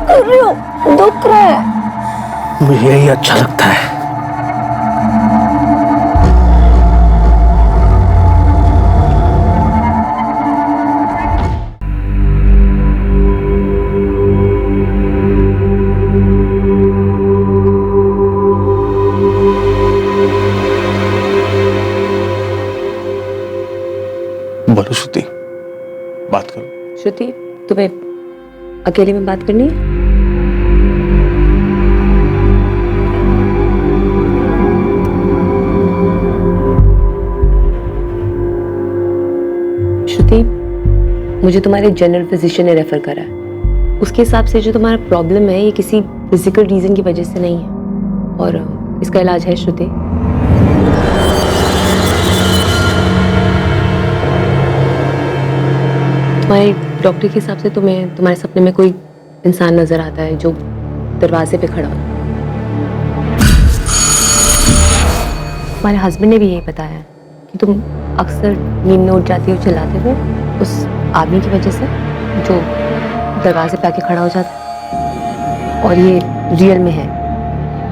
कर रही हो? दुख रहा है। मुझे यही अच्छा लगता है। बोलो श्रुति, बात करो। श्रुति, तुम्हें अकेले में बात करनी है? श्रुति, मुझे तुम्हारे जनरल फिजिशियन ने रेफर करा है। उसके हिसाब से जो तुम्हारा प्रॉब्लम है ये किसी फिजिकल रीजन की वजह से नहीं है और इसका इलाज है। श्रुति, तुम्हारे डॉक्टर के हिसाब से तुम्हें तुम्हारे सपने में कोई इंसान नजर आता है जो दरवाजे पे खड़ा हो। तुम्हारे हस्बैंड ने भी यही बताया कि तुम अक्सर नींद में उठ जाती हो चिल्लाते हुए उस आदमी की वजह से जो दरवाजे पे आके खड़ा हो जाता है, और ये रियल में है।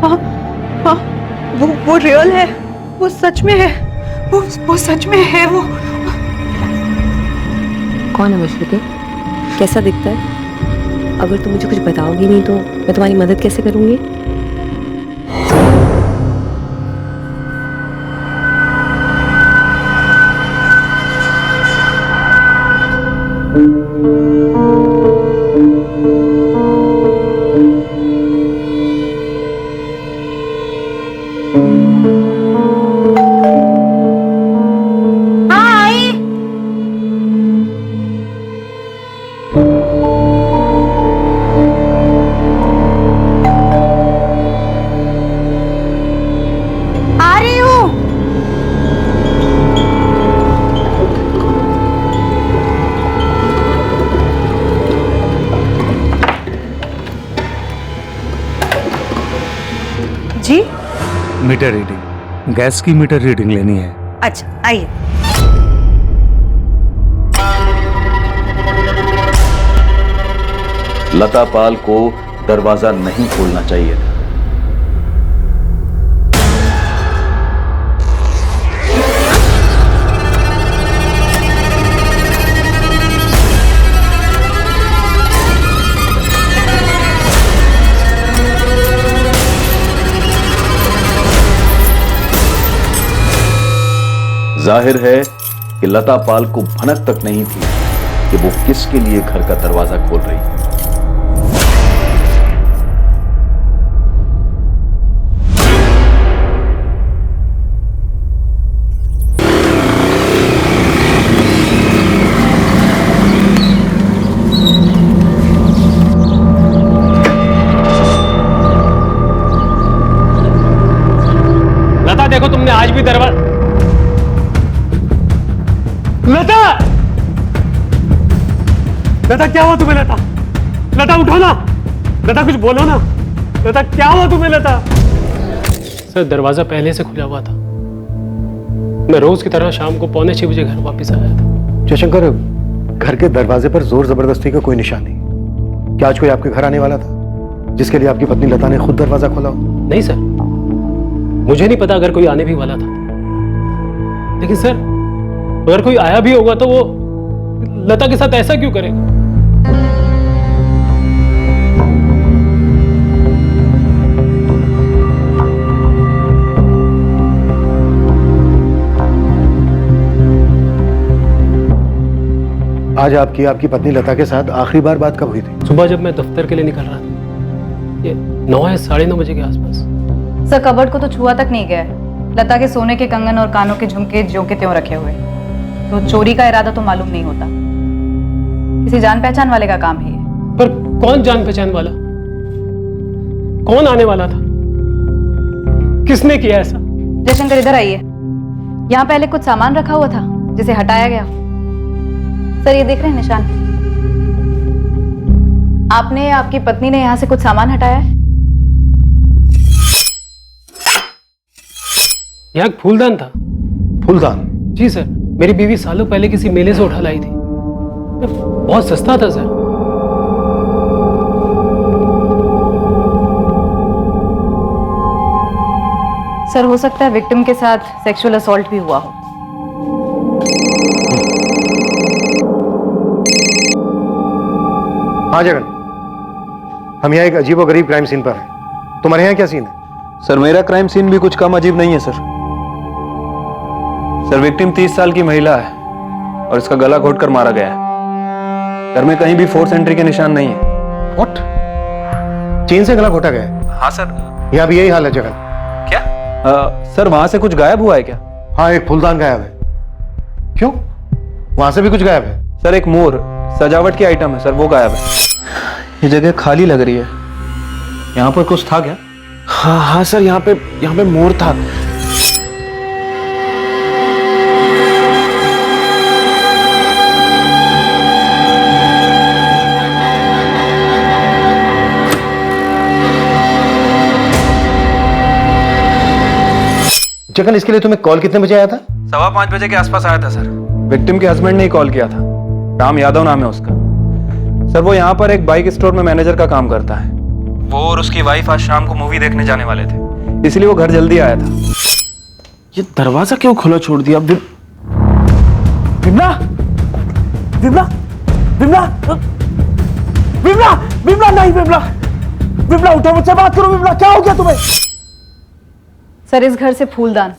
हाँ हाँ, वो रियल है, वो सच में है, वो सच में है। वो कौन है वो श्रुति? कैसा दिखता है? अगर तुम मुझे कुछ बताओगी नहीं तो मैं तुम्हारी मदद कैसे करूंगी? जी? मीटर रीडिंग, गैस की मीटर रीडिंग लेनी है। अच्छा आइए। लता पाल को दरवाजा नहीं खोलना चाहिए था। जाहिर है कि लता पाल को भनक तक नहीं थी कि वो किसके लिए घर का दरवाजा खोल रही है। लता देखो, तुमने आज भी दरवाजा। लता! लता क्या हुआ तुम्हें? लता, लता उठो ना। लता कुछ बोलो ना। लता क्या हुआ तुम्हें? लता सर, दरवाजा पहले से खुला हुआ था। मैं रोज की तरह शाम को 5:45 घर वापस आया था। जयशंकर, घर के दरवाजे पर जोर जबरदस्ती का कोई निशान नहीं। क्या आज कोई आपके घर आने वाला था जिसके लिए आपकी पत्नी लता ने खुद दरवाजा खोला हो? नहीं सर, मुझे नहीं पता अगर कोई आने भी वाला था। लेकिन सर, अगर कोई आया भी होगा तो वो लता के साथ ऐसा क्यों करेगा? आज आपकी पत्नी लता के साथ आखिरी बार बात कब हुई थी? सुबह जब मैं दफ्तर के लिए निकल रहा था, ये 9 या 9:30 बजे के आसपास। सर, कबर्ड को तो छुआ तक नहीं गया। लता के सोने के कंगन और कानों के झुमके ज्यों के त्यों रखे हुए, तो चोरी का इरादा तो मालूम नहीं होता। किसी जान पहचान वाले का काम है ये। पर कौन जान पहचान वाला? कौन आने वाला था? किसने किया ऐसा? जयशंकर, इधर आइए। यहाँ पहले कुछ सामान रखा हुआ था जिसे हटाया गया। सर, ये देख रहे हैं निशान? आपने, आपकी पत्नी ने यहाँ से कुछ सामान हटाया है। यहाँ एक फूलदान था। फूलदान? जी सर, मेरी बीवी सालों पहले किसी मेले से उठा लाई थी। बहुत सस्ता था सर। सर हो सकता है विक्टिम के साथ सेक्सुअल असॉल्ट भी हुआ हो। हाँ जगन, हम यहाँ एक अजीबोगरीब क्राइम सीन पर हैं। तुम्हारे यहाँ क्या सीन है? सर मेरा क्राइम सीन भी कुछ कम अजीब नहीं है सर। सर विक्टिम 30 साल की महिला है और इसका गला घोटकर मारा गया है। घर में कहीं भी फोर्स एंट्री के निशान नहीं है। व्हाट? चेन से गला घोटा गया है? हाँ सर। यहाँ भी यही हाल है जगन। क्या? सर वहां से कुछ गायब हुआ है क्या? हाँ, एक फूलदान गायब है। क्यों? वहां से भी कुछ गायब है? सर एक मोर सजावट की आइटम है सर, वो गायब है। ये जगह खाली लग रही है। यहाँ पर कुछ था क्या? हाँ सर, यहाँ पे मोर था। जगन, इसके लिए तुम्हें कॉल कितने बजे आया था? 5:15 बजे के आसपास आया था सर। विक्टिम के हस्बैंड ने ही कॉल किया था। राम यादव नाम है उसका। सर वो यहाँ पर एक बाइक स्टोर में मैनेजर का काम करता है। वो और उसकी वाइफ आज शाम को मूवी देखने जाने वाले थे, इसलिए वो घर जल्दी आया था। ये दरवाजा क्यों खुला छोड़ दिया? विमला, विमला, विमला, विमला, विमला, नहीं विमला, विमला उठो, मुझसे बात करो। विमला, क्या हो गया तुम्हें? सर इस घर से फूलदान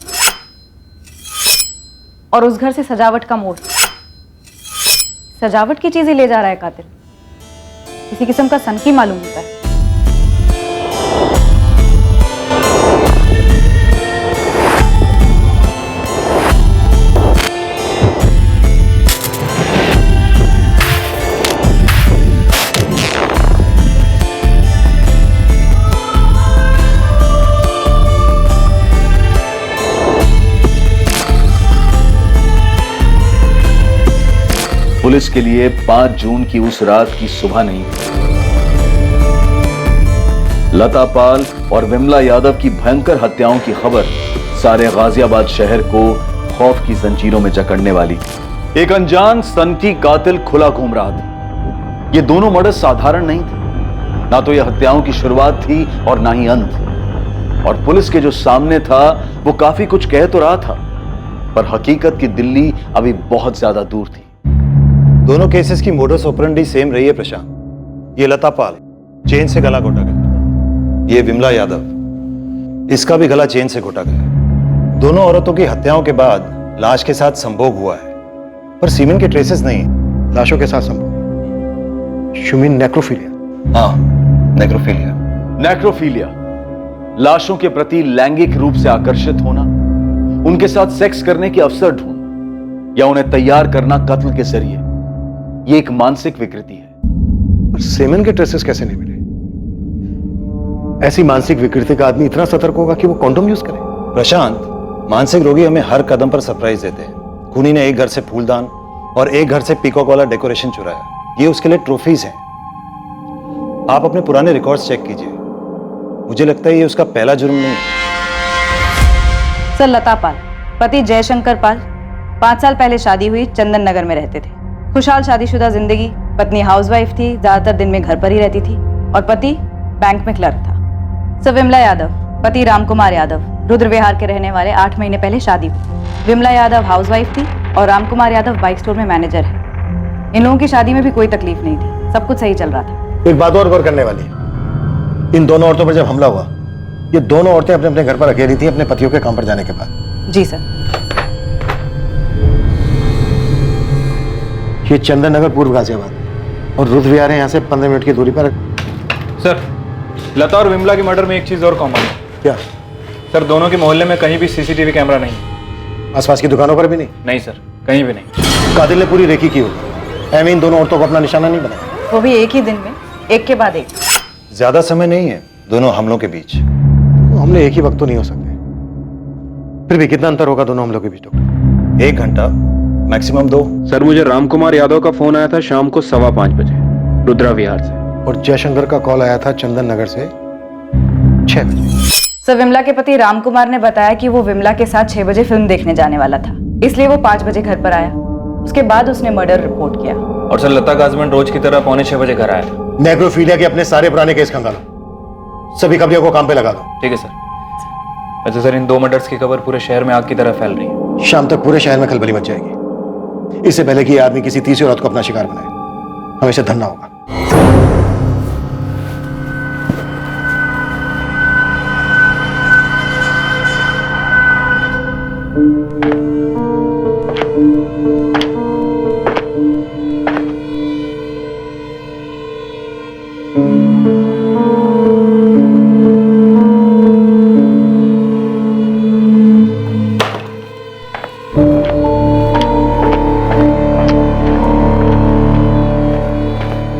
और उस घर से सजावट का मोर, सजावट की चीजें ले जा रहा है कातिल। किसी किस्म का सनकी मालूम होता है। पुलिस के लिए 5 जून की उस रात की सुबह नहीं थी। लता पाल और विमला यादव की भयंकर हत्याओं की खबर सारे गाजियाबाद शहर को खौफ की जंजीरों में जकड़ने वाली थी। एक अनजान सनकी कातिल खुला घूम रहा था। ये दोनों मर्डर साधारण नहीं थे। ना तो यह हत्याओं की शुरुआत थी और ना ही अंत। और पुलिस के जो सामने था वो काफी कुछ कह तो रहा था, पर हकीकत की दिल्ली अभी बहुत ज्यादा दूर थी। दोनों केसेस की मोडस ऑपरेंडी सेम रही है प्रशांत। ये लता पाल, चेन से गला घोटा गया। ये विमला यादव, इसका भी गला चेन से घोटा गया। दोनों औरतों की हत्याओं के बाद लाश के साथ संभोग हुआ है, पर सीमेन के ट्रेसेस नहीं। लाशों के साथ संभोग, ह्यूमन नेक्रोफिलिया। हाँ, नेक्रोफिलिया। नेक्रोफिलिया लाशों के प्रति लैंगिक रूप से आकर्षित होना, उनके साथ सेक्स करने की अवसर ढूंढना या उन्हें तैयार करना कत्ल के जरिए, ये एक मानसिक विकृति है। पर सेमेन के ट्रेसेस कैसे नहीं मिले? ऐसी मानसिक विकृति का आदमी इतना सतर्क होगा कि वो कॉन्डोम यूज करे? प्रशांत, मानसिक रोगी हमें हर कदम पर सरप्राइज देते हैं। खूनी ने एक घर से फूलदान और एक घर से पीकॉक वाला डेकोरेशन चुराया। ये उसके लिए ट्रॉफीज हैं। आप अपने पुराने रिकॉर्ड्स चेक कीजिए। मुझे लगता है ये उसका पहला जुर्म नहीं है। सर लता पाल, पति जयशंकर पाल, 5 साल पहले शादी हुई, चंदन नगर में रहते थे। खुशहाल शादीशुदा जिंदगी। पत्नी हाउसवाइफ थी, ज्यादातर दिन में घर पर ही रहती थी और पति बैंक में क्लर्क था। सर विमला यादव, पति रामकुमार यादव, रुद्र विहार के रहने वाले, 8 महीने पहले शादी हुई। विमला यादव हाउसवाइफ थी और रामकुमार यादव बाइक स्टोर में मैनेजर है। इन लोगों की शादी में भी कोई तकलीफ नहीं थी, सब कुछ सही चल रहा था। एक बात और गौर करने वाली है। इन दोनों औरतों पर जब हमला हुआ, ये दोनों औरतें अपने अपने घर पर अकेली थी अपने पतियों के काम पर जाने के बाद। जी सर। ये चंदन नगर, पूर्व गाजियाबाद, और रुद्र विहार है यहाँ से 15 मिनट की दूरी पर। सर लता और विमला की मर्डर में एक चीज और कॉमन है। क्या? सर दोनों के मोहल्ले में कहीं भी सीसीटीवी कैमरा नहीं। आसपास की दुकानों पर भी नहीं? नहीं सर, कहीं भी नहीं। कातिल ने पूरी रेकी की होगी। ऐमें इन दोनों औरतों को अपना निशाना नहीं बनाया। वो भी एक ही दिन में, एक के बाद एक। ज्यादा समय नहीं है दोनों हमलों के बीच। हमले एक ही वक्त तो नहीं हो सकते। फिर भी कितना अंतर होगा दोनों हमलों के बीच डॉक्टर? 1 घंटा, मैक्सिमम 2। सर मुझे रामकुमार यादव का फोन आया था शाम को 5:15 बजे रुद्रा विहार से, और जयशंकर का कॉल आया था चंदन नगर से 6 बजे। सर विमला के पति रामकुमार ने बताया कि वो विमला के साथ 6 बजे फिल्म देखने जाने वाला था, इसलिए वो 5 बजे घर पर आया। उसके बाद उसने मर्डर रिपोर्ट किया। और सर लता का हस्बैंड रोज की तरह 5:45 बजे घर आया था। नेक्रोफिलिया के अपने सारे पुराने केस खंगालो, सभी कब्रियों को काम पे लगा दो। ठीक है सर। अच्छा सर, इन 2 मर्डर्स की खबर पूरे शहर में आग की तरह फैल रही है। शाम तक पूरे शहर में खलबली मच जाएगी। इससे पहले कि ये आदमी किसी तीसरी औरत को अपना शिकार बनाए, हमें इसे धरना होगा।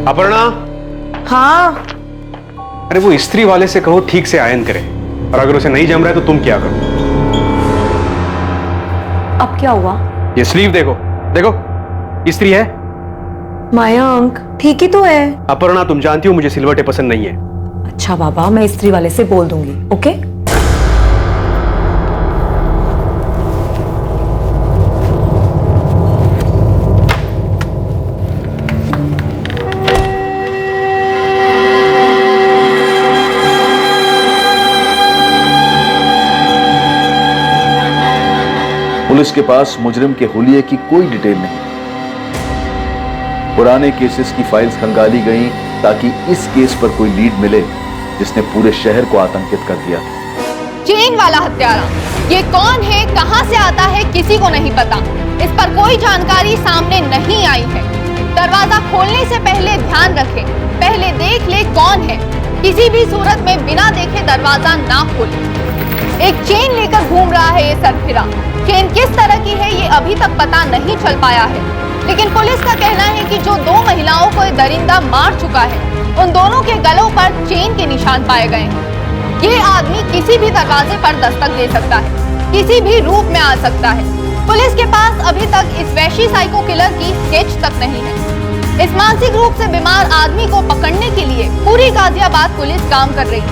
अपर्णा, हाँ, अरे वो इस्त्री वाले से कहो ठीक से आयन करे, और अगर उसे नहीं जम रहा है तो तुम क्या करो? अब क्या हुआ? ये स्लीव देखो, देखो इस्त्री है। मयंक ठीक ही तो है। अपर्णा, तुम जानती हो मुझे सिलवटें पसंद नहीं है। अच्छा बाबा, मैं इस्त्री वाले से बोल दूंगी। ओके? पुलिस के पास मुजरिम के हुलिये की कोई डिटेल नहीं। पुराने केसेस की फाइल्स खंगाली गईं ताकि इस केस पर कोई लीड मिले जिसने पूरे शहर को आतंकित कर दिया। चेन वाला हत्यारा, ये कौन है, कहां से आता है, किसी को नहीं पता। इस पर कोई जानकारी सामने नहीं आई है। दरवाजा खोलने से पहले ध्यान रखें, पहले देख ले कौन है। किसी भी सूरत में बिना देखे दरवाजा ना खोले। एक चेन लेकर घूम रहा है ये सरफिरा। चेन किस तरह की है ये अभी तक पता नहीं चल पाया है, लेकिन पुलिस का कहना है कि जो 2 महिलाओं को ये दरिंदा मार चुका है, उन दोनों के गलों पर चेन के निशान पाए गए हैं। ये आदमी किसी भी दरवाजे पर दस्तक दे सकता है, किसी भी रूप में आ सकता है। पुलिस के पास अभी तक इस वैशी साइको किलर की स्केच तक नहीं है। इस मानसिक रूप से बीमार आदमी को पकड़ने के लिए पूरी गाजियाबाद पुलिस काम कर रही है,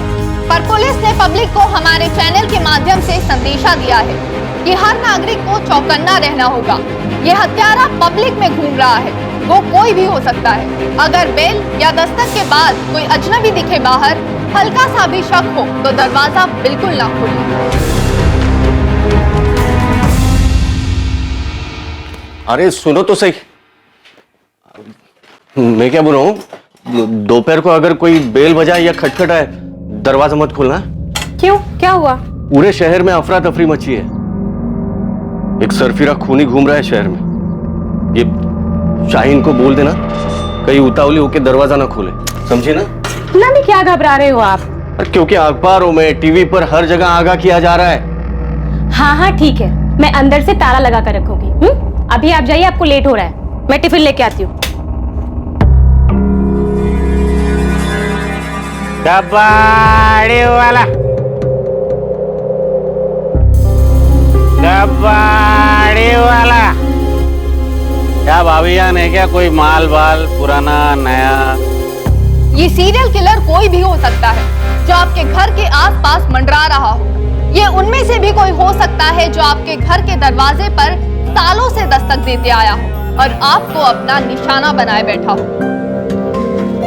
पर पुलिस ने पब्लिक को हमारे चैनल के माध्यम से संदेशा दिया है कि हर नागरिक को चौकन्ना रहना होगा। ये हत्यारा पब्लिक में घूम रहा है, वो कोई भी हो सकता है। अगर बेल या दस्तक के बाद कोई अजनबी दिखे बाहर, हल्का सा भी शक हो तो दरवाजा बिल्कुल ना खोले। अरे सुनो तो सही, मैं क्या बोल रहा हूँ, दोपहर को अगर कोई बेल बजाए या खटखटाए, दरवाजा मत खोलना। क्यों, क्या हुआ? पूरे शहर में अफरा तफरी मची है। एक सरफिरा खूनी घूम रहा है शहर में। ये शाहीन को बोल देना कहीं उतावली होकर दरवाजा ना खोले, समझे ना? ना भी क्या घबरा रहे हो आप? क्योंकि अखबारों में, टीवी पर हर जगह आगाह किया जा रहा है। हाँ हाँ ठीक है, मैं अंदर से ताला लगा कर रखूंगी। अभी आप जाइए, आपको लेट हो रहा है। मैं टिफिन लेके आती हूँ। कबाड़ी वाला, कबाड़ी वाला, क्या भाभी जान है क्या? कोई माल बाल पुराना नया? ये सीरियल किलर कोई भी हो सकता है जो आपके घर के आसपास मंडरा रहा हो। ये उनमें से भी कोई हो सकता है जो आपके घर के दरवाजे पर सालों से दस्तक देते आया हो और आपको अपना निशाना बनाए बैठा हो।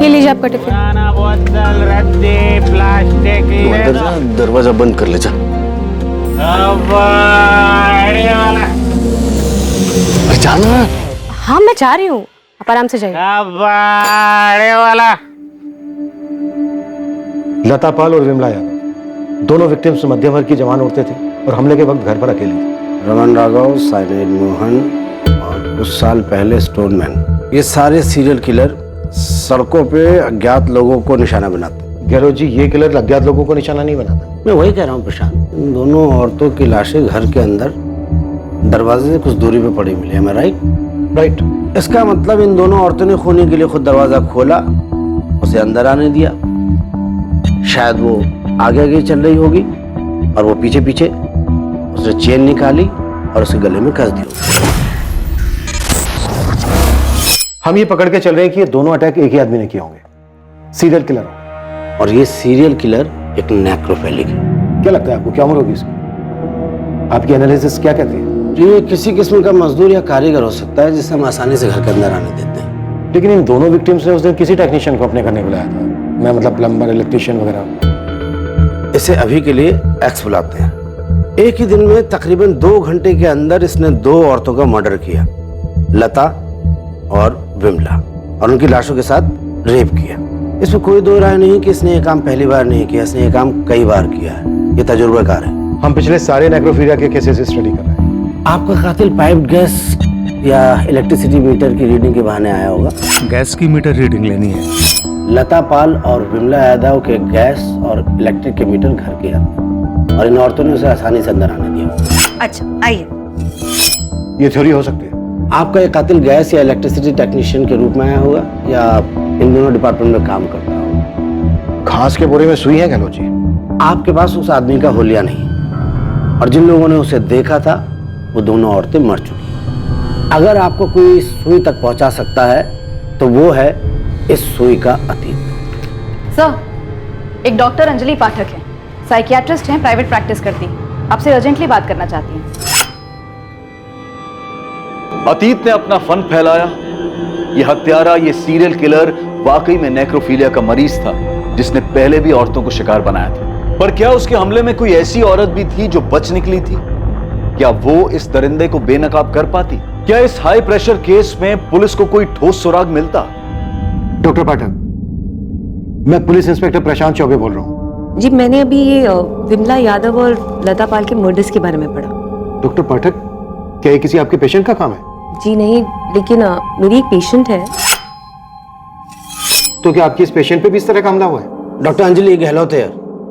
ये लीजिए आपका टिफिन। बोतल, रद्दी, प्लास्टिक ले लो। दरवाजा बंद कर ले जा। कबाड़ी वाला, जाना। हाँ मैं जा रही हूँ, आप आराम से जाइए। कबाड़ी वाला। लता पाल और विमला यादव दोनों विक्टिम्स मध्य वर्ग की जवान औरतें थी और हमले के वक्त घर पर अकेली थी। रमन राघव, साइनेड मोहन और कुछ साल पहले स्टोनमैन, ये सारे सीरियल किलर सड़कों पे अज्ञात लोगों को निशाना बनाते। गहलोत जी, ये किलर अज्ञात लोगों को निशाना नहीं बनाता। मैं वही कह रहा हूँ प्रशांत, इन दोनों औरतों की लाशें घर के अंदर दरवाजे से कुछ दूरी पे पड़ी मिली। है राइट? राइट। इसका मतलब इन दोनों औरतों ने खूनी के लिए खुद दरवाजा खोला, उसे अंदर आने दिया। शायद वो आगे आगे चल रही होगी और वो पीछे पीछे उसने चेन निकाली और उसके गले में कस दी। हम ये पकड़ के चल रहे हैं कि ये दोनों अटैक एक ही आदमी ने किए होंगे, सीरियल किलर होंगे। और ये सीरियल किलर एक नेक्रोफिलिक है। क्या लगता है आपको, क्या उम्र होगी इसकी? आपकी एनालिसिस क्या कहती है? ये किसी किस्म का मजदूर या कारीगर हो सकता है जिसे हम आसानी से घर के अंदर आने देते हैं। लेकिन इन दोनों विक्टिम्स ने उस दिन किसी टेक्नीशियन को अपने घर नहीं बुलाया था। मैं मतलब प्लम्बर, इलेक्ट्रिशियन वगैरह। इसे अभी के लिए एक्स बुलाते हैं। एक ही दिन में तकरीबन 2 घंटे के अंदर इसने 2 औरतों का मर्डर किया, लता और विमला, और उनकी लाशों के साथ रेप किया। इसमें कोई दो राय नहीं कि इसने ये काम पहली बार नहीं किया, इसने ये काम कई बार किया है। ये तजुर्बाकार है। हम पिछले सारे नेक्रोफीलिया के केसेस स्टडी कर रहे हैं। आपका कातिल पाइप्ड गैस या इलेक्ट्रिसिटी मीटर की रीडिंग के बहाने आया होगा। गैस की मीटर रीडिंग लेनी है। लता पाल और विमला यादव के गैस और इलेक्ट्रिक के मीटर घर के आते, और इन औरतों ने उसे आसानी से अंदर आने दिया। अच्छा आइए। ये थ्योरी हो सकती है। आपका ये कातिल गैस या इलेक्ट्रिसिटी टेक्नीशियन के रूप में आया होगा या इन दोनों डिपार्टमेंट में काम करता होगा। घास के बोरे में सुई है गहलोत जी। आपके पास उस आदमी का हुलिया नहीं, और जिन लोगों ने उसे देखा था वो दोनों औरतें मर चुकी। अगर आपको कोई सुई तक पहुंचा सकता है तो वो है इस सुई का अतीत। सर, एक डॉक्टर अंजलि पाठक है, साइकियाट्रिस्ट हैं, प्राइवेट प्रैक्टिस करती, आपसे अर्जेंटली बात करना चाहती हैं। अतीत ने अपना फन फैलाया। ये हत्यारा, ये सीरियल किलर वाकई में नेक्रोफीलिया का मरीज था, जिसने पहले भी औरतों को शिकार बनाया था। पर क्या उसके हमले में कोई ऐसी औरत भी थी जो बच निकली थी? क्या वो इस दरिंदे को बेनकाब कर पाती? क्या इस हाई प्रेशर केस में पुलिस को कोई ठोस सुराग मिलता? डॉक्टर पाठक, मैं पुलिस इंस्पेक्टर प्रशांत चौबे बोल रहा हूँ। जी, मैंने अभी ये विमला यादव और लता पाल के मर्डर्स के बारे में पढ़ा। डॉक्टर पाठक, क्या ये किसी आपके पेशेंट का काम है? जी नहीं, लेकिन मेरी एक पेशेंट है। तो क्या आपकी इस पेशेंट पे भी इस तरह का हमला हुआ है? डॉक्टर अंजलि गहलोत है।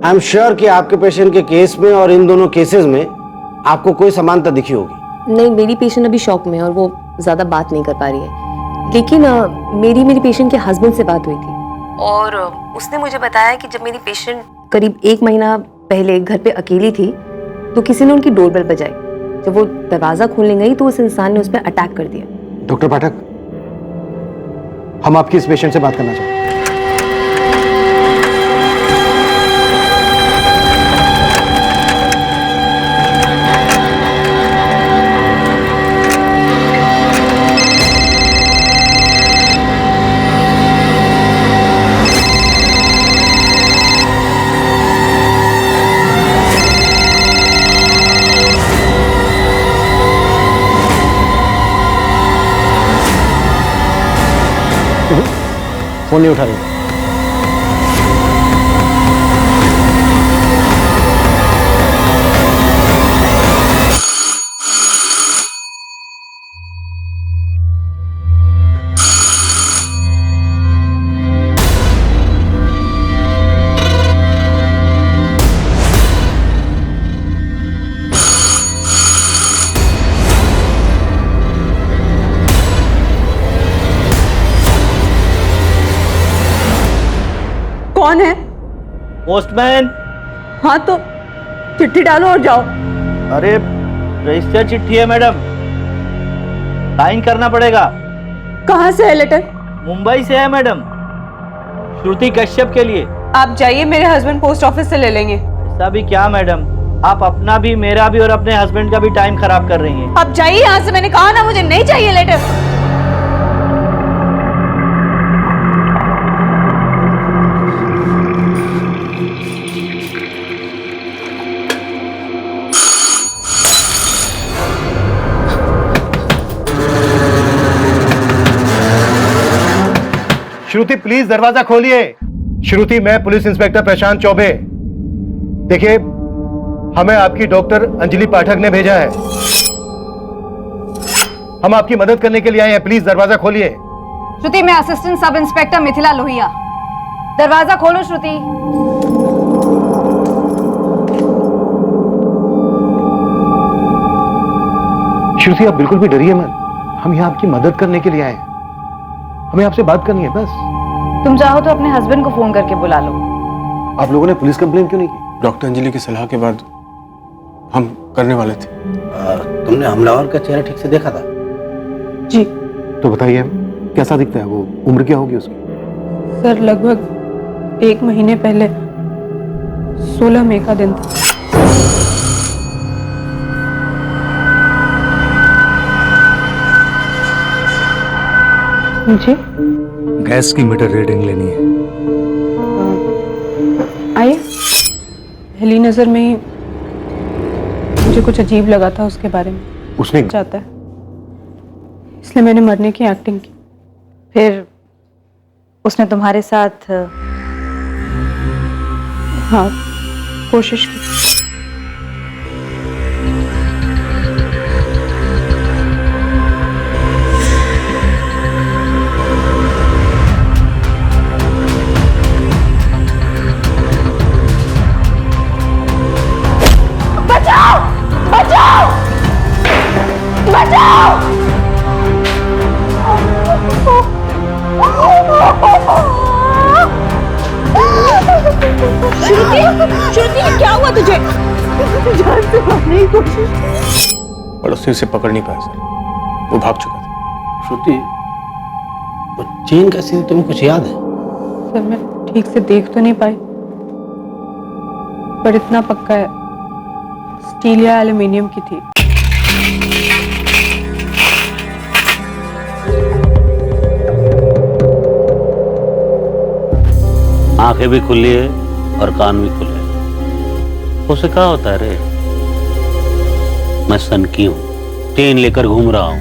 आई एम श्योर कि आपके पेशेंट के केस में और इन दोनों केसेस में आपको कोई समानता दिखी होगी। नहीं, मेरी पेशेंट अभी शॉक में है और वो ज्यादा बात नहीं कर पा रही है। लेकिन मेरी पेशेंट के हस्बैंड से बात हुई थी और उसने मुझे बताया कि जब मेरी पेशेंट करीब 1 महीना पहले घर पे अकेली थी तो किसी ने उनकी डोरबेल बजाई। जब वो दरवाजा खोलने गई तो उस इंसान ने उस पर अटैक कर दिया। डॉक्टर पाठक, हम आपकी इस पेशेंट से बात करना चाहते हैं। फोन नहीं उठा रही। कौन है? पोस्टमैन। हाँ तो चिट्ठी डालो और जाओ। अरे रजिस्टर चिट्ठी है मैडम, साइन करना पड़ेगा। कहाँ से है लेटर? मुंबई से है मैडम, श्रुति कश्यप के लिए। आप जाइए, मेरे हस्बैंड पोस्ट ऑफिस से ले लेंगे। ऐसा भी क्या मैडम, आप अपना भी, मेरा भी और अपने हस्बैंड का भी टाइम खराब कर रही हैं। आप जाइए यहाँ से, मैंने कहा ना मुझे नहीं चाहिए लेटर। श्रुति प्लीज दरवाजा खोलिए। श्रुति, मैं पुलिस इंस्पेक्टर प्रशांत चौबे। देखिए, हमें आपकी डॉक्टर अंजलि पाठक ने भेजा है। हम आपकी मदद करने के लिए आए हैं, प्लीज दरवाजा खोलिए। श्रुति, मैं assistant sub inspector Mithila Lohia. दरवाजा खोलो श्रुति। श्रुति, आप बिल्कुल भी डरिए मत, हम यहाँ आपकी मदद करने के लिए आए हैं। हमें आपसे बात करनी है बस। तुम चाहो तो अपने हस्बैंड को फोन करके बुला लो। आप लोगों ने पुलिस कंप्लेन क्यों नहीं की? डॉक्टर अंजलि की सलाह के बाद हम करने वाले थे। तुमने हमलावर का चेहरा ठीक से देखा था? जी। तो बताइए कैसा दिखता है वो, उम्र क्या होगी उसकी? सर, लगभग 1 महीने पहले 16 मई का दिन था। जी, गैस की मीटर रीडिंग लेनी है। आइए, पहली नजर में ही मुझे कुछ अजीब लगा था उसके बारे में। उसने चाहता है, इसलिए मैंने मरने की एक्टिंग की। फिर उसने तुम्हारे साथ हाँ, कोशिश की। बचाओ बचाओ बचाओ! श्रुति, श्रुति क्या हुआ तुझे? जान से मारने की कोशिश। पड़ोसी उसे पकड़ नहीं पाया सर, वो भाग चुका था। श्रुति, वो चेन कैसी थी, तुम्हें कुछ याद है? सर मैं ठीक से देख तो नहीं पाई, पर इतना पक्का है स्टील या एल्युमिनियम की थी। आंखें भी खुली है और कान भी खुले हैं। उसे क्या होता है रे? मैं सन की हूँ, चेन लेकर घूम रहा हूँ,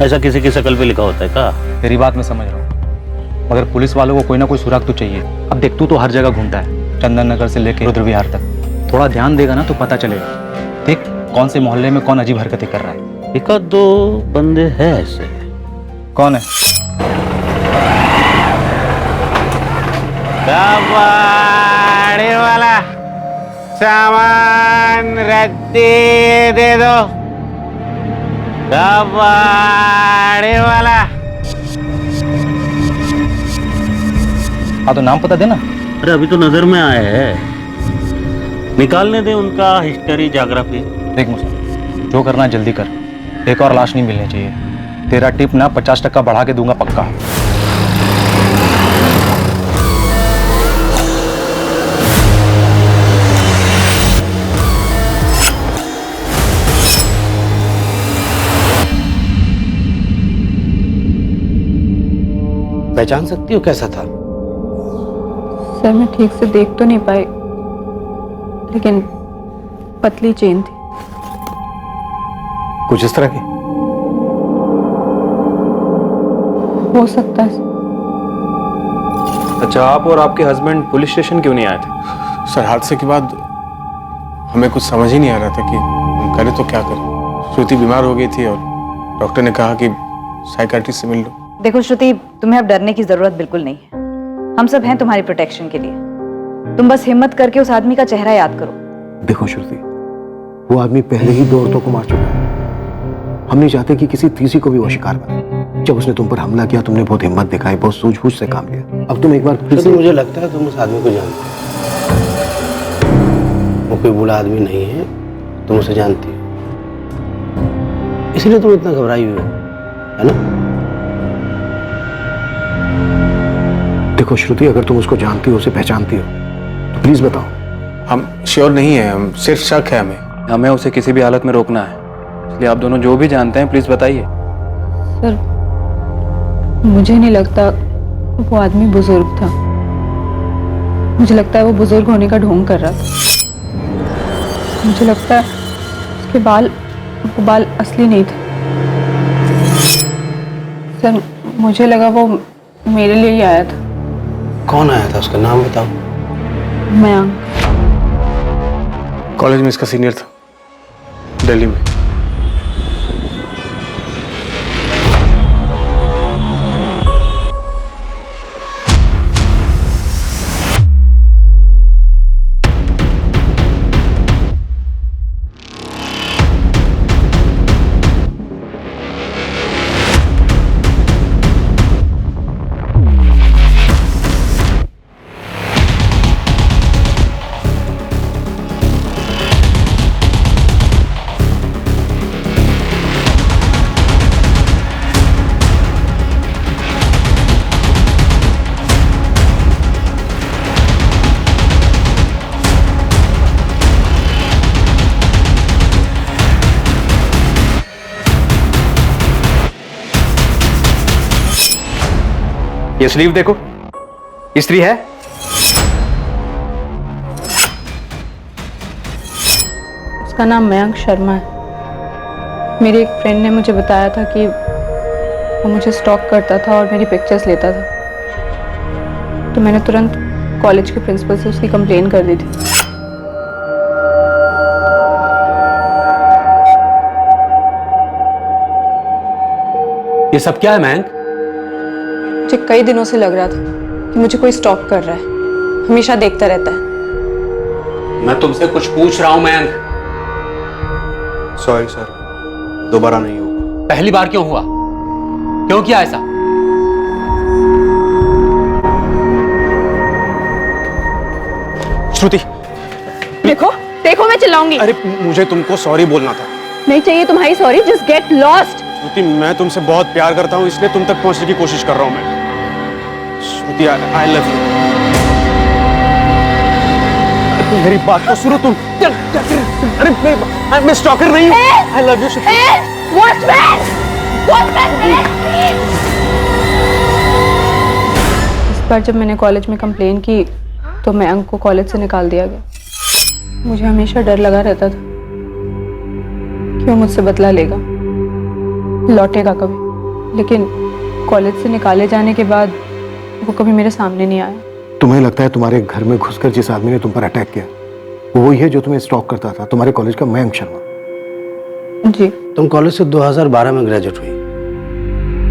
ऐसा किसी की शकल पे लिखा होता है क्या? तेरी बात मैं समझ रहा हूँ, मगर पुलिस वालों को कोई ना कोई सुराग तो चाहिए। अब देख तू तो हर जगह घूमता है, चंदन नगर से लेकर रुद्र विहार तक। थोड़ा ध्यान देगा ना तो पता चलेगा। देख कौन से मोहल्ले में कौन अजीब हरकतें कर रहा है। एक आध दो बंदे हैं ऐसे। कौन है? कबाड़ी वाला सामान रद्दी दे दो। कबाड़ी वाला। हाँ तो नाम पता देना। अरे अभी तो नजर में आए हैं, निकालने दे उनका हिस्ट्री ज्योग्राफी। देख मुझे जो करना जल्दी कर, एक और लाश नहीं मिलनी चाहिए। तेरा टिप ना 50% बढ़ा के दूंगा पक्का। पहचान सकती हो कैसा था? सर मैं ठीक से देख तो नहीं पाई, लेकिन पतली चेन थी। कुछ इस तरह की? हो सकता है। अच्छा, आप और आपके हस्बैंड पुलिस स्टेशन क्यों नहीं आए थे? सर हादसे के बाद हमें कुछ समझ ही नहीं आ रहा था कि हम करें तो क्या करें। श्रुति बीमार हो गई थी और डॉक्टर ने कहा कि साइकाट्रिस्ट से मिल लो। देखो श्रुति, तुम्हें अब डरने की जरूरत बिल्कुल नहीं है। हम सब हैं तुम्हारी प्रोटेक्शन के लिए। तुम बस हिम्मत करके उस आदमी का चेहरा याद करो। देखो श्रुति, वो आदमी पहले ही 2 औरतों को मार चुका है। हम नहीं चाहते कि किसी तीसरी को भी वो शिकार बने। जब उसने तुम पर हमला किया, तुमने बहुत हिम्मत दिखाई, बहुत सूझबूझ से काम लिया। अब तुम एक बार फिर से... मुझे लगता है तुम उस आदमी को जानते हो। वो कोई बुरा आदमी नहीं है, तुम उसे जानती हो, इसलिए तुम इतना घबराई हुई हो, है ना? देखो श्रुति, अगर तुम उसको जानती हो, उसे पहचानती हो, तो प्लीज बताओ। हम श्योर नहीं है, हम सिर्फ शक है हमें उसे किसी भी हालत में रोकना है, इसलिए आप दोनों जो भी जानते हैं प्लीज बताइए। सर मुझे नहीं लगता वो आदमी बुजुर्ग था। मुझे लगता है वो बुजुर्ग होने का ढोंग कर रहा था। मुझे लगता है उसके वो बाल असली नहीं थे। सर मुझे लगा वो मेरे लिए ही आया था। कौन आया था? उसका नाम बताओ। मयंक। कॉलेज में इसका सीनियर था, दिल्ली में। ये स्लीव देखो, इस्त्री है? उसका नाम मयंक शर्मा है। मेरी एक फ्रेंड ने मुझे बताया था कि वो मुझे स्टॉक करता था और मेरी पिक्चर्स लेता था, तो मैंने तुरंत कॉलेज के प्रिंसिपल से उसकी कंप्लेन कर दी थी। ये सब क्या है मयंक? मुझे कई दिनों से लग रहा था कि मुझे कोई स्टॉक कर रहा है, हमेशा देखता रहता है। मैं तुमसे कुछ पूछ रहा हूं मयंक। सॉरी सर, दोबारा नहीं होगा। पहली बार क्यों हुआ? क्यों किया ऐसा? श्रुति, देखो देखो, मैं चिल्लाऊंगी। अरे मुझे तुमको सॉरी बोलना था। नहीं चाहिए तुम्हारी सॉरी, जस्ट गेट लॉस्ट। श्रुति, मैं तुमसे बहुत प्यार करता हूँ, इसलिए तुम तक पहुंचने की कोशिश कर रहा हूँ मैं। श्रुति, आई लव यू। मेरी बात तो सुनो तुम। अरे मैं स्टॉकर नहीं हूँ। आई लव यू श्रुति। इस बार जब मैंने कॉलेज में कंप्लेन की तो मयंक को कॉलेज से निकाल दिया गया। मुझे हमेशा डर लगा रहता था कि वो मुझसे बदला लेगा, लौटेगा कभी, लेकिन कॉलेज से निकाले जाने के बाद वो कभी मेरे सामने नहीं आया। तुम्हें लगता है तुम्हारे घर में घुसकर जिस आदमी ने तुम पर अटैक किया वो वही है जो तुम्हें स्टॉक करता था, तुम्हारे कॉलेज का मयंक शर्मा? जी। तुम कॉलेज से 2012 में ग्रेजुएट हुई,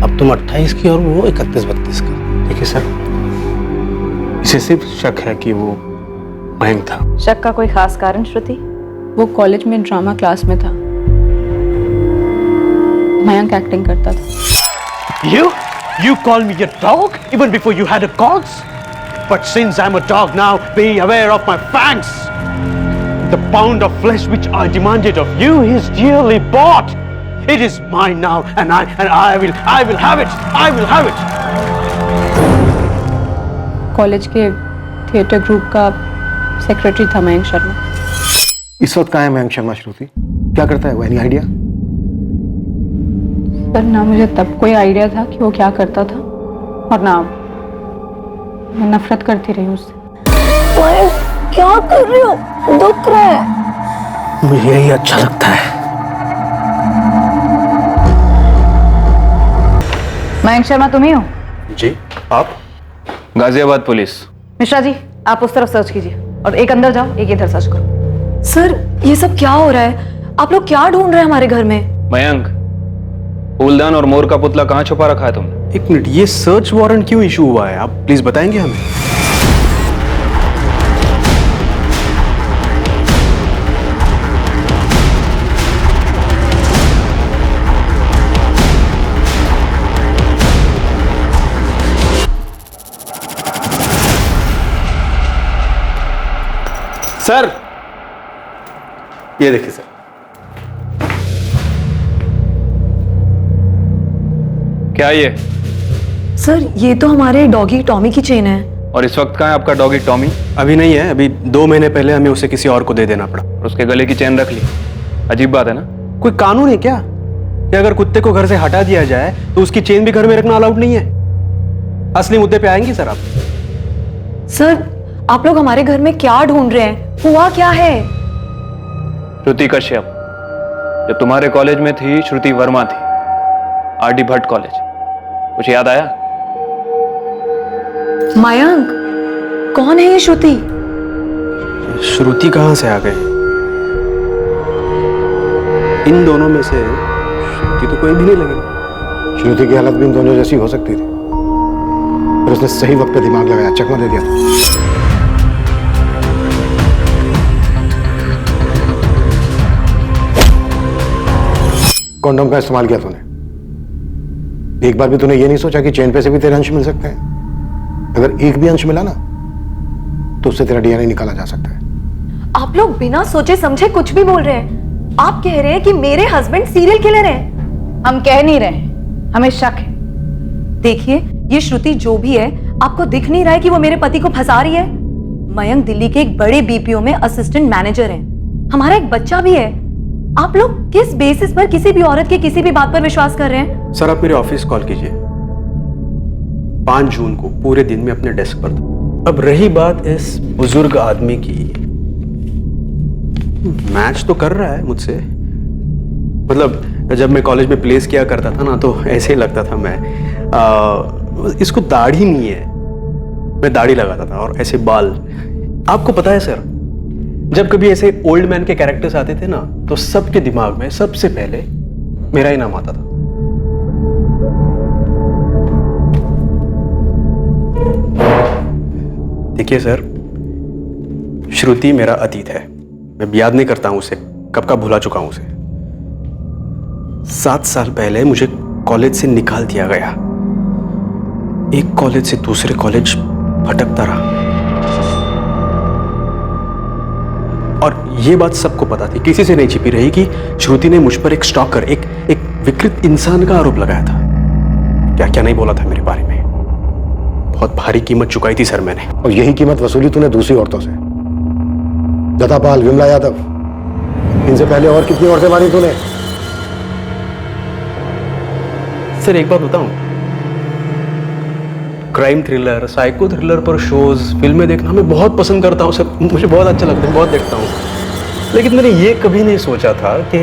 अब तुम 28 की और वो 31-32 की। देखिए सर, इसे सिर्फ शक है कि वो मयंक था। शक का कोई खास कारण श्रुति? वो कॉलेज में ड्रामा क्लास में था, मयंक एक्टिंग करता था। You call me a dog even before you had a cause? But since I'm a dog now, be aware of my fangs. The pound of flesh which I demanded of you is dearly bought. It is mine now, and I will have it. I will have it. College के theatre group का secretary था मयंक शर्मा। इस वक्त कहाँ है मयंक शर्मा श्रुति? क्या करता है वो? Any idea? पर ना मुझे तब कोई आइडिया था कि वो क्या करता था, और ना मैं नफरत करती रही उससे। क्या कर रही हो? दुख रहा है। मुझे यही अच्छा लगता है। मयंक शर्मा तुम ही हो? जी, आप? गाजियाबाद पुलिस। मिश्रा जी, आप उस तरफ सर्च कीजिए और एक अंदर जाओ, एक इधर सर्च करो। सर ये सब क्या हो रहा है? आप लोग क्या ढूंढ रहे हैं हमारे घर में? मयंक, फूलदान और मोर का पुतला कहाँ छुपा रखा है तुमने? एक मिनट, ये सर्च वारंट क्यों इशू हुआ है? आप प्लीज बताएंगे हमें? सर, ये देखिए सर। क्या ये? सर ये तो हमारे डॉगी टॉमी की चेन है। और इस वक्त कहाँ है आपका डॉगी टॉमी? अभी नहीं है, अभी 2 महीने पहले हमें उसे किसी और को दे देना पड़ा। और उसके गले की चेन रख ली? अजीब बात है ना। कोई कानून है क्या कि अगर कुत्ते को घर से हटा दिया जाए तो उसकी चेन भी घर में रखना अलाउड नहीं है? असली मुद्दे पे आएंगे सर आप। सर आप लोग हमारे घर में क्या ढूंढ रहे हैं? हुआ क्या है? श्रुति कश्यप, जब तुम्हारे कॉलेज में थी श्रुति वर्मा थी, आरडी भट्ट कॉलेज। कुछ याद आया? मयंक, कौन है ये श्रुति? श्रुति कहां से आ गए? इन दोनों में से श्रुति तो कोई भी नहीं लगे। श्रुति की हालत भी इन दोनों जैसी हो सकती थी, पर उसने सही वक्त पे दिमाग लगाया, चकमा दे दिया था। कॉन्डोम का इस्तेमाल किया तूने। एक बार भी तूने ये नहीं सोचा कि चेन पे से भी तेरे अंश मिल सकते हैं? अगर एक भी अंश मिला ना तो उससे तेरा डीएनए निकाला जा सकता है। आप लोग बिना सोचे समझे कुछ भी बोल रहे हैं। आप कह रहे हैं कि मेरे हस्बैंड सीरियल किलर हैं। हम कह नहीं रहे, हमें शक है। देखिए ये श्रुति जो भी है, आपको दिख नहीं रहा है कि वो मेरे पति को फंसा रही है? मयंक दिल्ली के एक बड़े बीपीओ में असिस्टेंट मैनेजर हैं। हमारा एक बच्चा भी है। आप लोग किस बेसिस पर किसी भी औरत के किसी भी बात पर विश्वास कर रहे हैं? सर आप मेरे ऑफिस कॉल कीजिए 5 जून को पूरे दिन में अपने डेस्क पर। अब रही बात इस बुजुर्ग आदमी की, मैच तो कर रहा है मुझसे। मतलब जब मैं कॉलेज में प्लेस किया करता था ना, तो ऐसे ही लगता था मैं। इसको दाढ़ी नहीं है, मैं दाढ़ी लगाता था और ऐसे बाल। आपको पता है सर, जब कभी ऐसे ओल्ड मैन के कैरेक्टर्स आते थे ना, तो सबके दिमाग में सबसे पहले मेरा ही नाम आता था। देखिए सर, श्रुति मेरा अतीत है। मैं याद नहीं करता हूं उसे, कब का भुला चुका हूं उसे। 7 साल पहले मुझे कॉलेज से निकाल दिया गया। एक कॉलेज से दूसरे कॉलेज भटकता रहा, और यह बात सबको पता थी, किसी से नहीं छिपी रही कि श्रुति ने मुझ पर एक स्टॉकर, एक विकृत इंसान का आरोप लगाया था। क्या क्या नहीं बोला था मेरे बारे में। बहुत भारी कीमत चुकाई थी सर मैंने। और यही कीमत वसूली तूने दूसरी औरतों से। लतापाल, विमला यादव, इनसे पहले और कितनी औरतें मारी तूने? सर एक बात बताऊं, क्राइम थ्रिलर, साइको थ्रिलर पर शोज, फिल्में देखना मैं बहुत पसंद करता हूं सर, मुझे बहुत अच्छा लगता है, बहुत देखता हूं। लेकिन मैंने ये कभी नहीं सोचा था कि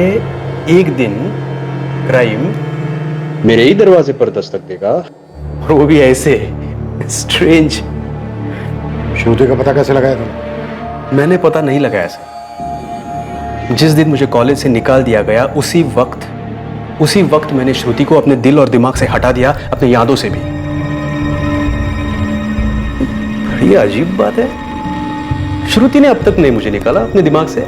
एक दिन क्राइम मेरे ही दरवाजे पर दस्तक देगा, और वो भी ऐसे स्ट्रेंज। श्रुति का पता कैसे लगाया तुमने? मैंने पता नहीं लगाया सर। जिस दिन मुझे कॉलेज से निकाल दिया गया, उसी वक्त मैंने श्रुति को अपने दिल और दिमाग से हटा दिया, अपनी यादों से भी। बड़ी अजीब बात है, श्रुति ने अब तक नहीं मुझे निकाला अपने दिमाग से।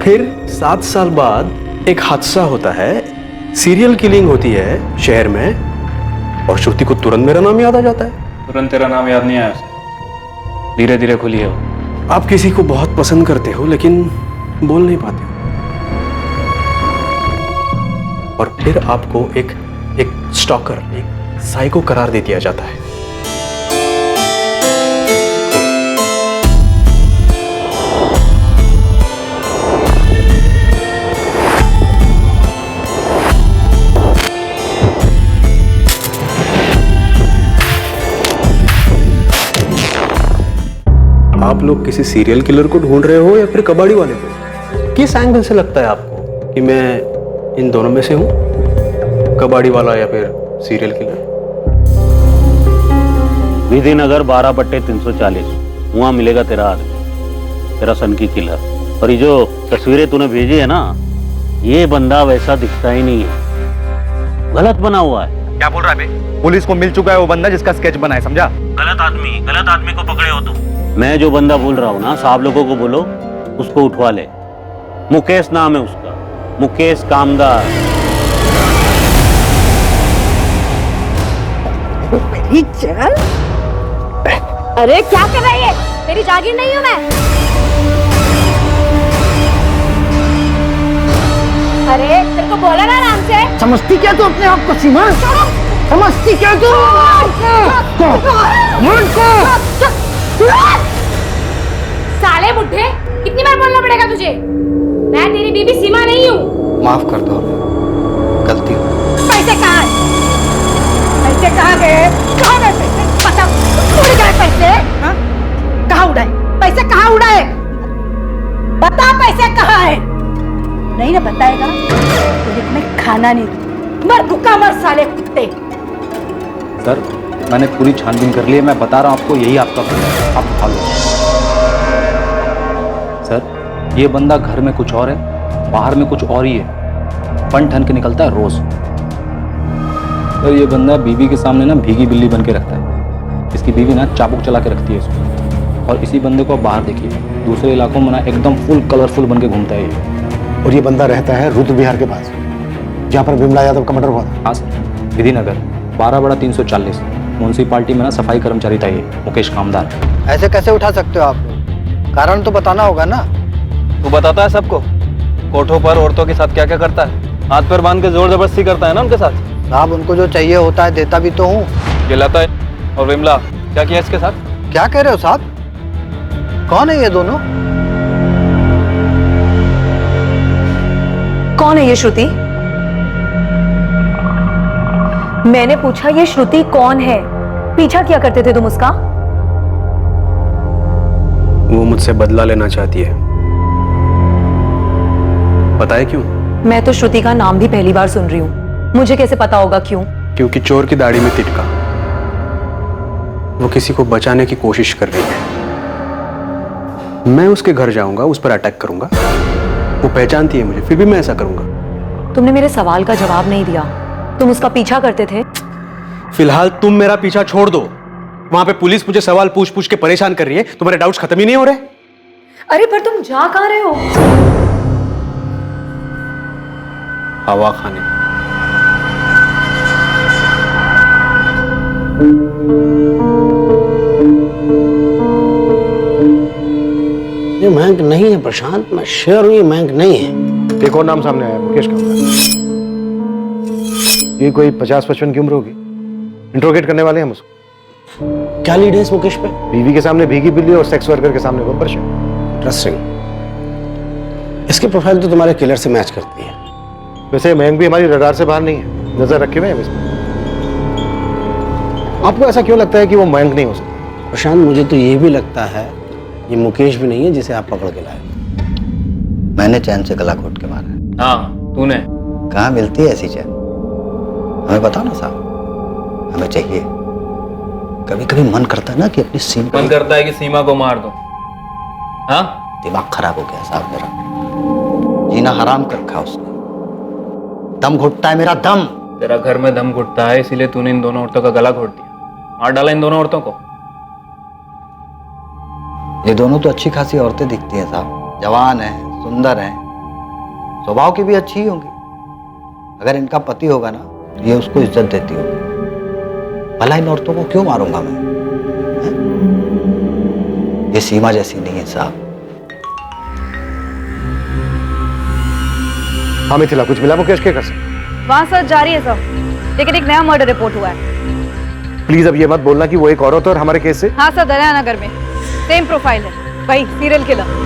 फिर 7 साल बाद एक हादसा होता है, सीरियल किलिंग होती है शहर में, और श्रुति को तुरंत मेरा नाम याद आ जाता है। तुरंत तेरा नाम याद नहीं आया उसे, धीरे धीरे खुली है वो। आप किसी को बहुत पसंद करते हो लेकिन बोल नहीं पाते हो, और फिर आपको एक स्टॉकर, एक साइको करार दे दिया जाता है। आप लोग किसी सीरियल किलर को ढूंढ रहे हो या फिर कबाड़ी वाले को? किस एंगल से लगता है आपको कि मैं इन दोनों में से हूं, कबाड़ी वाला या फिर सीरियल किलर? विधिनगर 12/340, वहां मिलेगा तेरा आदमी, तेरा सन की किलर। और ये जो तस्वीरें तूने भेजी है ना, ये बंदा वैसा दिखता ही नहीं है, गलत बना हुआ है। क्या बोल रहा है बे? पुलिस को मिल चुका है वो बंदा जिसका स्केच बना है, समझा? गलत आदमी को पकड़े हो तुम। मैं जो बंदा बोल रहा हूँ ना, साहब लोगों को बोलो उसको उठवा ले। मुकेश नाम है उसका, मुकेश कामदार। मेरी जान, अरे क्या कर रही है? तेरी जागीर नहीं हूँ मैं। अरे तेरे को बोला ना आराम से। समझती क्या तू अपने आप को सीमा? समझती क्या तू? साले बुड्ढे, कितनी बार बोलना पड़ेगा तुझे? मैं तेरी बीबी सीमा नहीं हूँ। माफ कर दो, गलती हो। पैसे कहाँ हैं? पैसे कहाँ गए? कहाँ गए पैसे? पता उड़ गए पैसे? हाँ? कहाँ उड़ाए? पैसे कहाँ उड़ाए? बता पैसे कहाँ है? नहीं ना बताएगा तो तुम्हें खाना नहीं दूँ। मर भूखा मर साले कुत्ते। सर मैंने पूरी छानबीन कर ली है, मैं बता रहा हूँ आपको, यही आपका फोन है, आप उठा लो। सर ये बंदा घर में कुछ और है, बाहर में कुछ और ही है, फन ठन के निकलता है रोज। सर ये बंदा बीवी के सामने ना भीगी बिल्ली बन के रखता है, इसकी बीवी ना चाबुक चला के रखती है इसको। और इसी बंदे को बाहर देखिए, दूसरे इलाकों में ना एकदम फुल कलरफुल बन के घूमता है ये। और ये बंदा रहता है रुद्र विहार के पास, जहाँ पर विमला यादव का मर्डर हुआ था। हाँ सर, विधिनगर 12/340 म्यूनसिपालिटी में ना सफाई कर्मचारी था ये, मुकेश कामदार। ऐसे कैसे उठा सकते हो आप लोग? कारण तो बताना होगा ना। तू बताता है सबको, कोठों पर औरतों के साथ क्या क्या करता है, हाथ पैर बांध के जोर जबरदस्ती करता है ना उनके साथ। साहब उनको जो चाहिए होता है देता भी तो हूँ। ये लता और विमला क्या किया इसके साथ? क्या कह रहे हो साहब? कौन है ये दोनों? कौन है ये श्रुति? मैंने पूछा ये श्रुति कौन है? पीछा किया करते थे तुम उसका? वो मुझसे बदला लेना चाहती है। बताए क्यों? मैं तो श्रुति का नाम भी पहली बार सुन रही हूँ, मुझे कैसे पता होगा क्यों? क्योंकि चोर की दाढ़ी में तिटका, वो किसी को बचाने की कोशिश कर रही है। मैं उसके घर जाऊंगा, उस पर अटैक करूंगा। वो पहचानती है मुझे, फिर भी मैं ऐसा करूंगा। तुमने मेरे सवाल का जवाब नहीं दिया, तुम उसका पीछा करते थे। फिलहाल तुम मेरा पीछा छोड़ दो। वहां पे पुलिस मुझे सवाल पूछ पूछ के परेशान कर रही है, तुम्हारे डाउट्स खत्म ही नहीं हो रहे। अरे पर तुम जा कहाँ रहे हो? हवा खाने। ये मयंक नहीं है प्रशांत, मैं श्योर हूं ये मयंक नहीं है। एक और नाम सामने आया, मुकेश का। ये कोई 50-55 की उम्र होगी। इंट्रोगेट करने वाले हैं हम उसको। क्या लीड है इस मुकेश पे? बीवी के सामने भीगी बिल्ली और सेक्स वर्कर के सामने बब्बर शेर। इंटरेस्टिंग। इसकी प्रोफाइल तो तुम्हारे किलर से मैच करती है। वैसे मयंक भी हमारी रडार से बाहर नहीं है, नजर रखे हुए हैं इसमें। आपको ऐसा क्यों लगता है कि वो मयंक नहीं हो सकता? प्रशांत, मुझे तो ये भी लगता है ये मुकेश भी नहीं है जिसे आप पकड़ के लाए। मैंने चैन से गला घोट के मारा। हाँ, तूने? कहाँ मिलती है ऐसी चैन? हमें बताओ ना साहब, हमें चाहिए। कभी कभी मन करता है ना कि अपनी सीमा, मन करता है कि सीमा को मार दो। हाँ? दिमाग खराब हो गया साहब मेरा, जीना हराम कर रखा उसने। दम घुटता है मेरा दम। तेरा घर में दम घुटता है, इसीलिए तूने इन दोनों औरतों का गला घोट दिया, मार डाला इन दोनों औरतों को। ये दोनों तो अच्छी खासी औरतें दिखती हैं साहब, जवान हैं, सुंदर हैं, स्वभाव की भी अच्छी ही होंगी। अगर इनका पति होगा ना, ये उसको इज्जत देती होगी। भला इन औरतों को क्यों मारूंगा मैं? है? ये सीमा जैसी नहीं है साहब। हाँ मिथिला, कुछ मिला मुकेश के घर से? वहाँ सर्च जारी है सर, लेकिन एक नया मर्डर रिपोर्ट हुआ है। प्लीज अब ये मत बोलना कि वो एक औरत है और हमारे केस से। हाँ सर, दरिया नगर में सेम प्रोफाइल है, वही सीरियल किलर।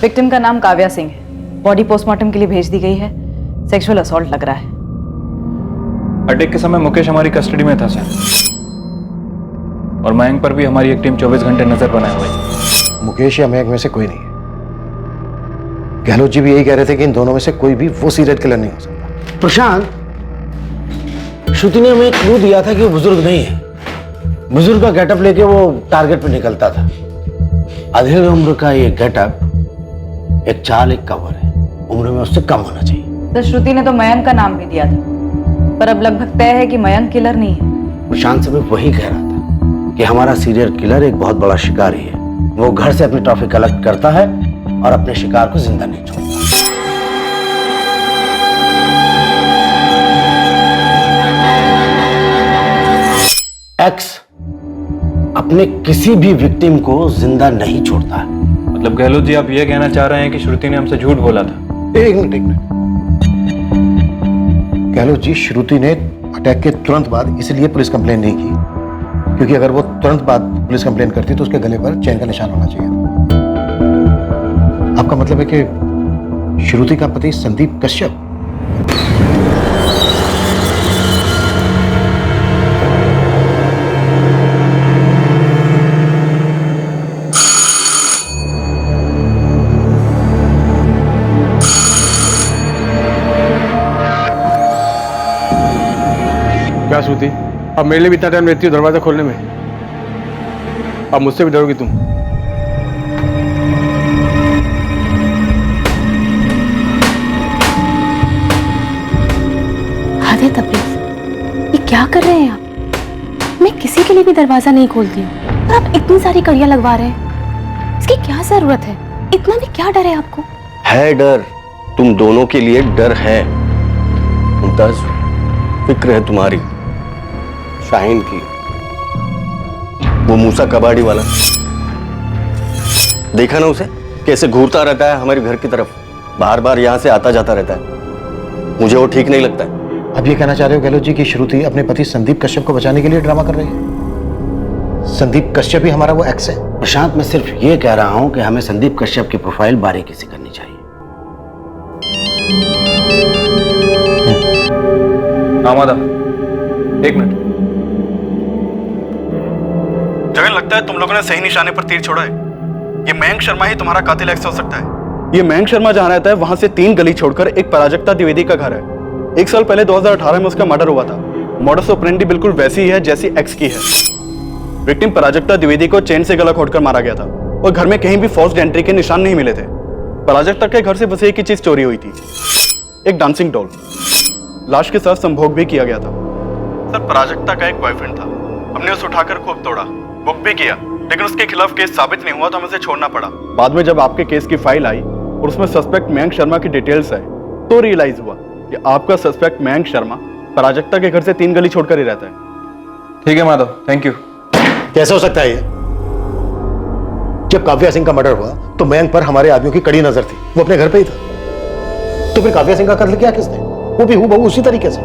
विक्टिम का नाम काव्या सिंह है, बॉडी पोस्टमार्टम के लिए भेज दी गई है। सेक्सुअल असॉल्ट लग रहा है। अटैक के समय मुकेश हमारी कस्टडी में था सर, और मयंक पर भी हमारी एक टीम 24 घंटे नजर बनाए हुए है। मुकेश या मयंक में से कोई नहीं है। गहलोत जी भी यही कह रहे थे कि इन दोनों में से कोई भी वो सीरियल किलर नहीं हो सकता। प्रशांत, श्रुति ने हमें क्लू दिया था कि वो बुजुर्ग नहीं है। बुजुर्ग का गेटअप लेके वो टारगेट पे निकलता था। अधेड़ उम्र का ये गेटअप एक चाल, एक कवर है, उम्र में उससे कम होना चाहिए। तो श्रुति ने तो मयंक का नाम भी दिया था, पर अब लगभग तय है कि मयंक किलर नहीं है। प्रशांत से मैं वही कह रहा था कि हमारा सीरियल किलर एक बहुत बड़ा शिकारी है। वो घर से अपनी ट्रॉफी कलेक्ट करता है और अपने शिकार को जिंदा नहीं छोड़ता। एक्स अपने किसी भी विक्टिम को जिंदा नहीं छोड़ता है। मतलब गहलोत जी, आप ये कहना चाह रहे हैं कि श्रुति ने हमसे झूठ बोला था? एक मिनट। गहलोत जी, श्रुति ने अटैक के तुरंत बाद इसलिए पुलिस कंप्लेन नहीं की क्योंकि अगर वो तुरंत बाद पुलिस कंप्लेन करती तो उसके गले पर चैन का निशान होना चाहिए। आपका मतलब है कि श्रुति का पति संदीप कश्यप? क्या श्रुति, अब मेरे लिए भी इतना टाइम लेती हो दरवाजा खोलने में? अब मुझसे भी डरोगी तुम? हद है तबरेज़, ये क्या कर रहे हैं आप? मैं किसी के लिए भी दरवाजा नहीं खोलती हूँ और आप इतनी सारी कड़ियां लगवा रहे हैं। इसकी क्या जरूरत है? इतना भी क्या डर है आपको? है डर, तुम दोनों के लिए डर है। मुमताज, फिक्र है तुम्हारी शाहीन की। वो मूसा कबाड़ी वाला, देखा ना उसे कैसे घूरता रहता है हमारे घर की तरफ, बार बार यहाँ से आता जाता रहता है। मुझे वो ठीक नहीं लगता है। अब ये कहना चाह रहे हो गहलोत जी कि श्रुति अपने पति संदीप कश्यप को बचाने के लिए ड्रामा कर रही है? संदीप कश्यप ही हमारा वो एक्स है। प्रशांत, मैं सिर्फ ये कह रहा हूं कि हमें संदीप कश्यप की प्रोफाइल बारीकी से करनी चाहिए। माधव, एक मिनट। जगन, लगता है तुम लोगों ने सही निशाने पर तीर छोड़ा है। ये मयंक शर्मा ही तुम्हारा कातिल एक्स हो सकता है। ये मयंक शर्मा जहां रहता है वहां से 3 गली छोड़कर एक पराजक्ता द्विवेदी का घर है। 1 साल पहले 2018 में उसका मर्डर हुआ था। मॉडस ऑपरेंडी बिल्कुल वैसी ही है जैसी एक्स की है। विक्टिम पराजक्ता द्विवेदी को चेन से गला घोटकर मारा गया था और घर में कहीं भी फोर्स्ड एंट्री के निशान नहीं मिले थे। पराजक्ता के घर से बस एक ही चीज चोरी हुई थी, एक डांसिंग डॉल। लाश के साथ संभोग भी किया गया था। सर, पराजक्ता का एक बॉयफ्रेंड था। हमने उसे उठाकर खूब तोड़ा, बुक भी किया, लेकिन उसके खिलाफ केस साबित नहीं हुआ तो हमें उसे छोड़ना पड़ा। बाद में जब आपके केस की फाइल आई और उसमें सस्पेक्ट मयंक शर्मा की डिटेल्स है तो रियलाइज हुआ कि आपका सस्पेक्ट मयंक शर्मा पराजक्ता के घर से 3 गली छोड़कर ही रहता है। ठीक है माधव, थैंक यू। कैसे हो सकता है ये? जब काव्या सिंह का मर्डर हुआ तो मयंक पर हमारे आदमियों की कड़ी नजर थी, वो अपने घर पे ही था। तो फिर काव्या सिंह का कत्ल किया किसने? वो भी हूबहू उसी तरीके से।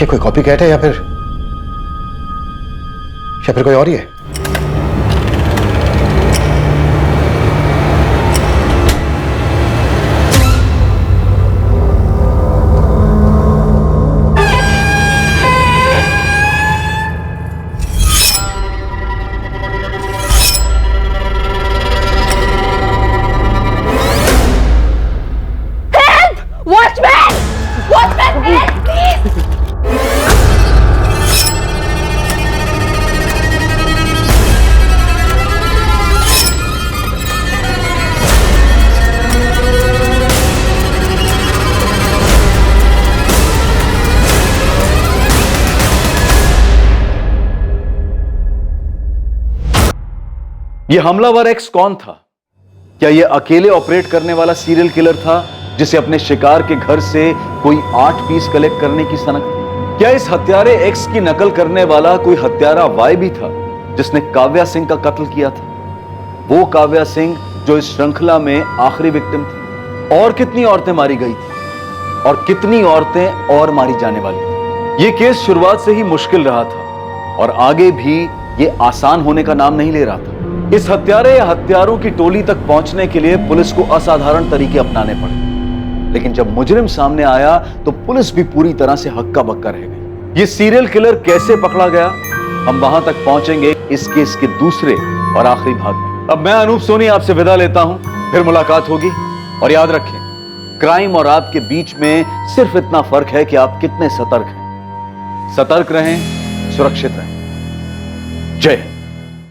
ये कोई कॉपी कैट है या फिर कोई और ही है? ये हमलावर एक्स कौन था? क्या ये अकेले ऑपरेट करने वाला सीरियल किलर था जिसे अपने शिकार के घर से कोई 8 पीस कलेक्ट करने की सनक थी? क्या इस हत्यारे एक्स की नकल करने वाला कोई हत्यारा वाई भी था जिसने काव्या सिंह का कत्ल किया था? वो काव्या सिंह जो इस श्रृंखला में आखिरी विक्टिम थी। और कितनी औरतें मारी गई थी और कितनी औरतें और मारी जाने वाली थी? ये केस शुरुआत से ही मुश्किल रहा था और आगे भी ये आसान होने का नाम नहीं ले रहा था। इस हत्यारे या हत्यारों की टोली तक पहुंचने के लिए पुलिस को असाधारण तरीके अपनाने पड़े, लेकिन जब मुजरिम सामने आया तो पुलिस भी पूरी तरह से हक्का बक्का रह गई। ये सीरियल किलर कैसे पकड़ा गया, हम वहां तक पहुंचेंगे इस केस के दूसरे और आखिरी भाग में। अब मैं अनूप सोनी आपसे विदा लेता हूं, फिर मुलाकात होगी। और याद रखें, क्राइम और आपके बीच में सिर्फ इतना फर्क है कि आप कितने सतर्क हैं। सतर्क रहें, सुरक्षित रहें। जय हिंद।